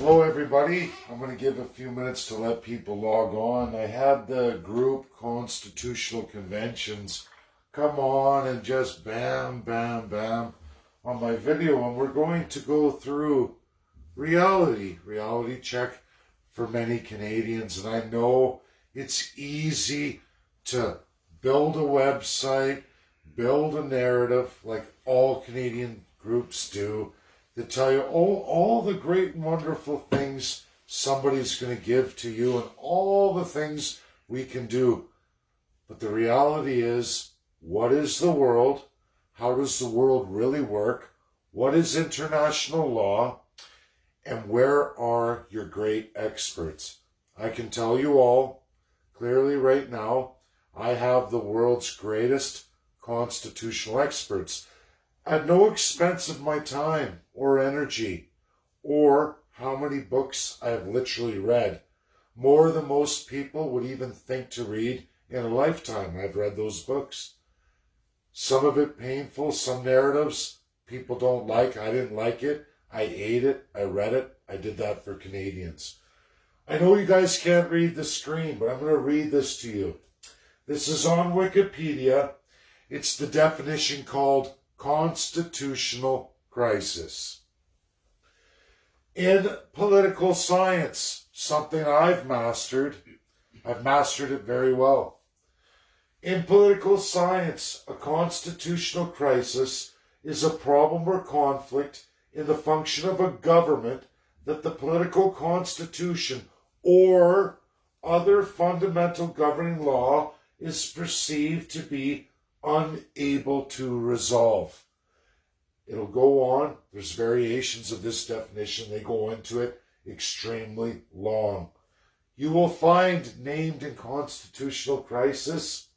Hello everybody. I'm going to give a few minutes to let people log on. I had the group Constitutional Conventions come on and just bam, bam, bam on my video, and we're going to go through reality check for many Canadians. And I know it's easy to build a website, build a narrative like all Canadian groups do, to tell you all the great and wonderful things somebody's going to give to you and all the things we can do. But the reality is, what is the world? How does the world really work? What is international law? And where are your great experts? I can tell you all clearly right now, I have the world's greatest constitutional experts at no expense of my time or energy, or how many books I have literally read. More than most people would even think to read in a lifetime. I've read those books. Some of it painful, some narratives people don't like. I didn't like it. I ate it. I read it. I did that for Canadians. I know you guys can't read the screen, but I'm going to read this to you. This is on Wikipedia. It's the definition called constitutional crisis. In political science, something I've mastered it very well. In political science, a constitutional crisis is a problem or conflict in the function of a government that the political constitution or other fundamental governing law is perceived to be unable to resolve. It'll go on. There's variations of this definition. They go into it extremely long. You will find named in constitutional crisis,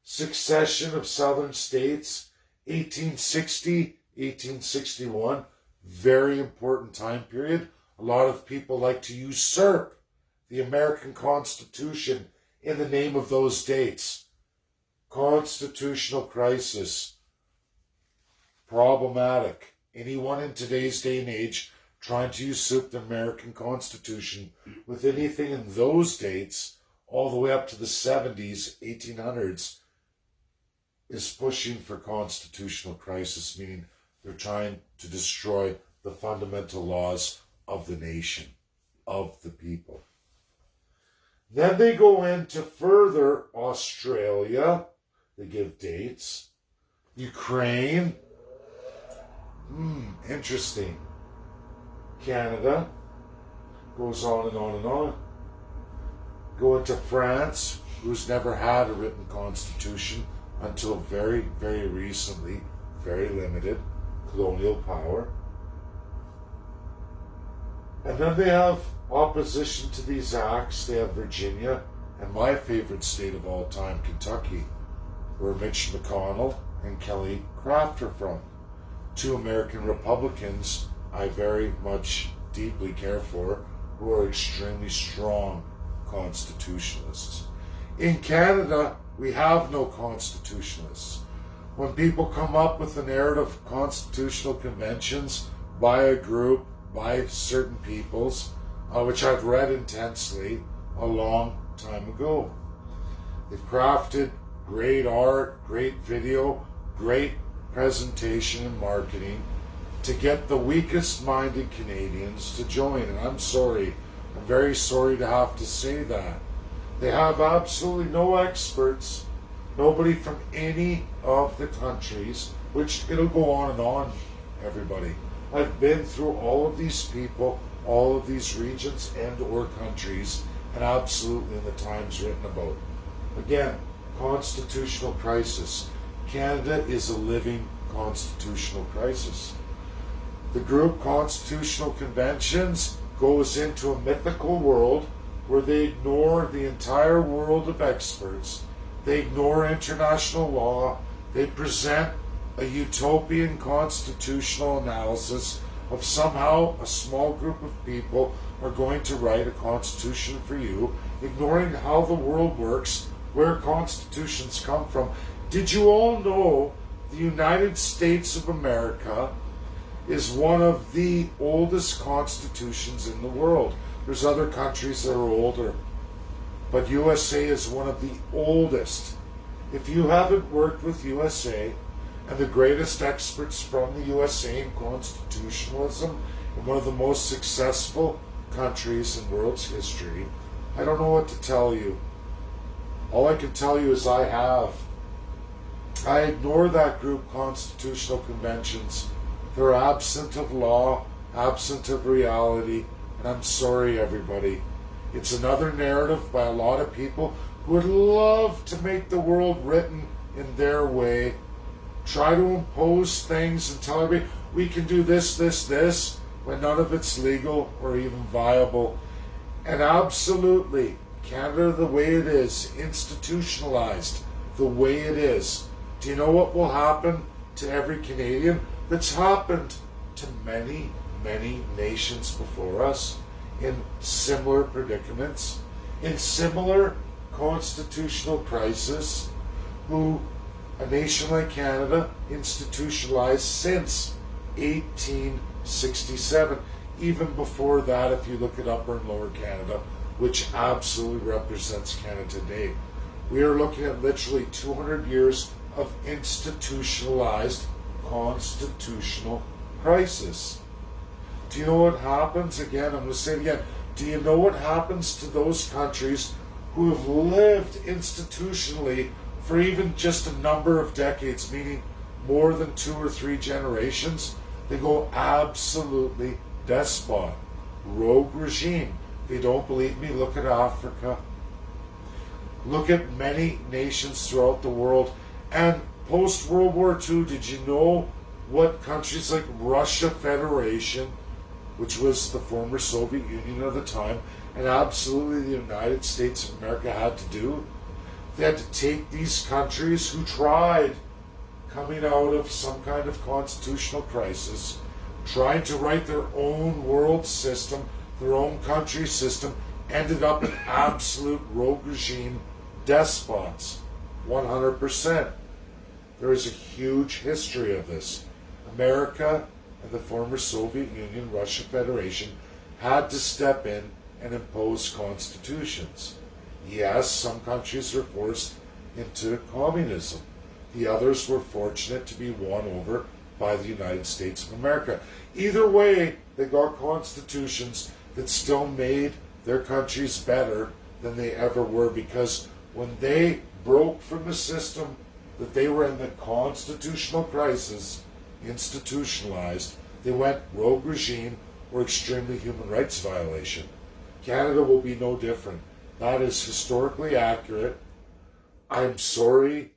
succession of southern states, 1860, 1861, very important time period. A lot of people like to usurp the American Constitution in the name of those dates. Constitutional crisis, problematic. Anyone in today's day and age trying to usurp the American Constitution with anything in those dates, all the way up to the 70s, 1800s, is pushing for constitutional crisis, meaning they're trying to destroy the fundamental laws of the nation, of the people. Then they go into further Australia. They give dates. Ukraine. Interesting. Canada. Goes on and on and on. Go into France, who's never had a written constitution until very, very recently. Very limited. Colonial power. And then they have opposition to these acts. They have Virginia, and my favorite state of all time, Kentucky, where Mitch McConnell and Kelly Craft are from. Two American Republicans I very much deeply care for, who are extremely strong constitutionalists. In Canada, we have no constitutionalists. When people come up with the narrative of constitutional conventions by a group, by certain peoples, which I've read intensely a long time ago, they've crafted great art, great video, great presentation and marketing to get the weakest-minded Canadians to join. And I'm sorry, I'm very sorry to have to say that. They have absolutely no experts, nobody from any of the countries, which it'll go on and on, everybody. I've been through all of these people, all of these regions and or countries, and absolutely in the times written about. Again, constitutional crisis. Canada is a living constitutional crisis. The group Constitutional Conventions goes into a mythical world where they ignore the entire world of experts. They ignore international law. They present a utopian constitutional analysis of somehow a small group of people are going to write a constitution for you, ignoring how the world works, where constitutions come from. Did you all know the United States of America is one of the oldest constitutions in the world. There's other countries that are older, but USA is one of the oldest. If you haven't worked with USA and the greatest experts from the USA in constitutionalism in one of the most successful countries in world's history, I don't know what to tell you. All I can tell you is I ignore that group, constitutional conventions. They're absent of law, absent of reality, and I'm sorry, everybody. It's another narrative by a lot of people who would love to make the world written in their way, try to impose things and tell everybody, we can do this, when none of it's legal or even viable. And absolutely, Canada the way it is, institutionalized the way it is. Do you know what will happen to every Canadian? That's happened to many, many nations before us in similar predicaments, in similar constitutional crisis, who a nation like Canada institutionalized since 1867. Even before that, if you look at Upper and Lower Canada, which absolutely represents Canada today, we are looking at literally 200 years of institutionalized constitutional crisis. Do you know what happens? Again, I'm going to say it again. Do you know what happens to those countries who have lived institutionally for even just a number of decades, meaning more than 2 or 3 generations? They go absolutely despot, rogue regime. They don't believe me. Look at Africa. Look at many nations throughout the world. And post-World War II, did you know what countries like Russia Federation, which was the former Soviet Union of the time, and absolutely the United States of America had to do? They had to take these countries who tried, coming out of some kind of constitutional crisis, trying to write their own world system, their own country system, ended up in absolute rogue regime despots. 100%. There is a huge history of this. America and the former Soviet Union, Russia Federation, had to step in and impose constitutions. Yes, some countries were forced into communism. The others were fortunate to be won over by the United States of America. Either way, they got constitutions that still made their countries better than they ever were, because when they broke from the system that they were in the constitutional crisis, institutionalized, they went rogue regime or extremely human rights violation. Canada will be no different. That is historically accurate. I'm sorry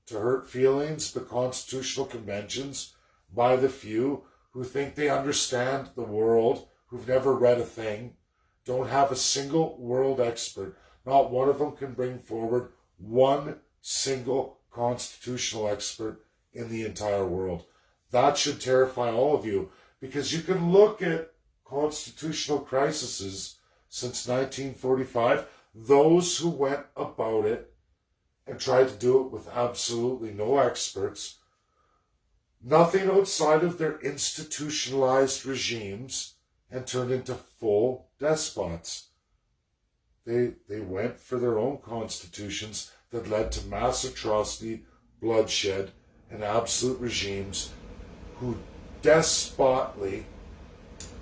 to hurt feelings, but constitutional conventions by the few who think they understand the world, who've never read a thing, don't have a single world expert. Not one of them can bring forward one single constitutional expert in the entire world. That should terrify all of you, because you can look at constitutional crises since 1945, those who went about it and tried to do it with absolutely no experts, nothing outside of their institutionalized regimes, and turned into full despots. They went for their own constitutions that led to mass atrocity, bloodshed, and absolute regimes who despotly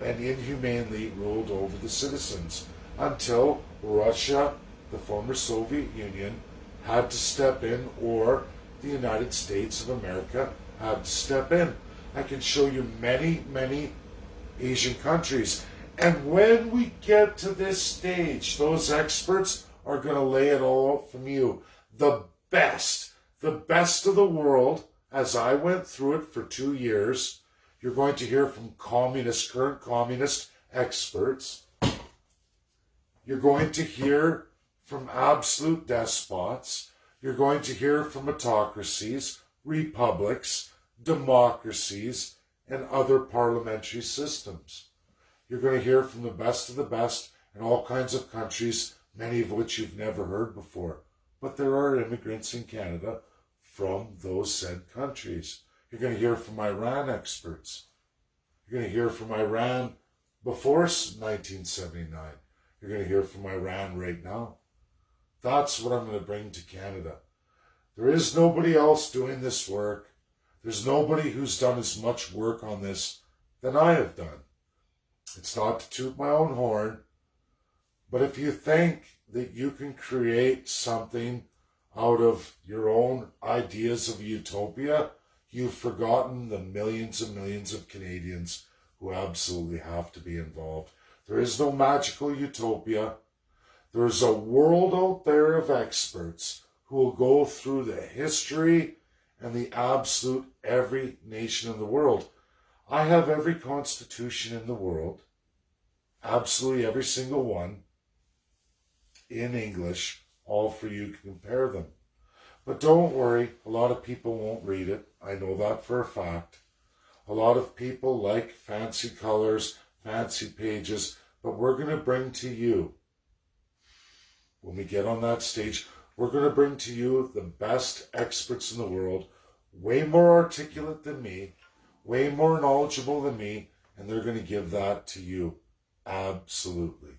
and inhumanely ruled over the citizens, until Russia, the former Soviet Union, had to step in, or the United States of America had to step in. I can show you many, many Asian countries. And when we get to this stage, those experts are going to lay it all out from you. The best of the world, as I went through it for 2 years. You're going to hear from current communist experts. You're going to hear from absolute despots. You're going to hear from autocracies, republics, democracies, and other parliamentary systems. You're going to hear from the best of the best in all kinds of countries, many of which you've never heard before. But there are immigrants in Canada from those said countries. You're going to hear from Iran experts. You're going to hear from Iran before 1979. You're going to hear from Iran right now. That's what I'm going to bring to Canada. There is nobody else doing this work. There's nobody who's done as much work on this than I have done. It's not to toot my own horn, but if you think that you can create something out of your own ideas of utopia, you've forgotten the millions and millions of Canadians who absolutely have to be involved. There is no magical utopia. There is a world out there of experts who will go through the history and the absolute every nation in the world. I have every constitution in the world, absolutely every single one, in English, all for you to compare them. But don't worry, a lot of people won't read it. I know that for a fact. A lot of people like fancy colors, fancy pages, but we're going to bring to you, when we get on that stage, we're going to bring to you the best experts in the world, way more articulate than me, way more knowledgeable than me, and they're going to give that to you. Absolutely.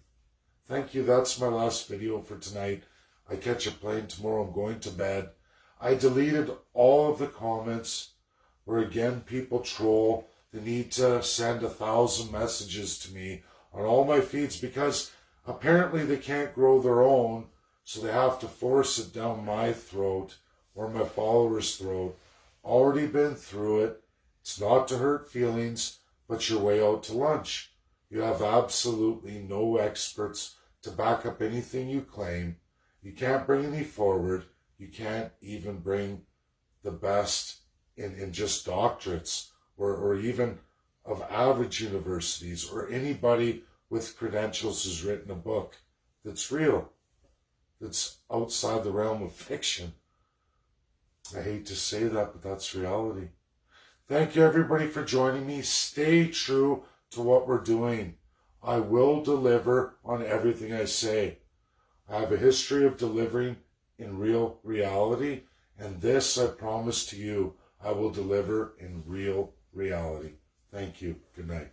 Thank you. That's my last video for tonight. I catch a plane tomorrow. I'm going to bed. I deleted all of the comments where, again, people troll. They need to send 1,000 messages to me on all my feeds because apparently they can't grow their own, so they have to force it down my throat or my followers' throat. Already been through it. It's not to hurt feelings, but your way out to lunch. You have absolutely no experts to back up anything you claim. You can't bring any forward. You can't even bring the best in just doctorates or even of average universities or anybody with credentials who's written a book that's real, that's outside the realm of fiction. I hate to say that, but that's reality. Thank you, everybody, for joining me. Stay true to what we're doing. I will deliver on everything I say. I have a history of delivering in real reality, and this I promise to you, I will deliver in real reality. Thank you. Good night.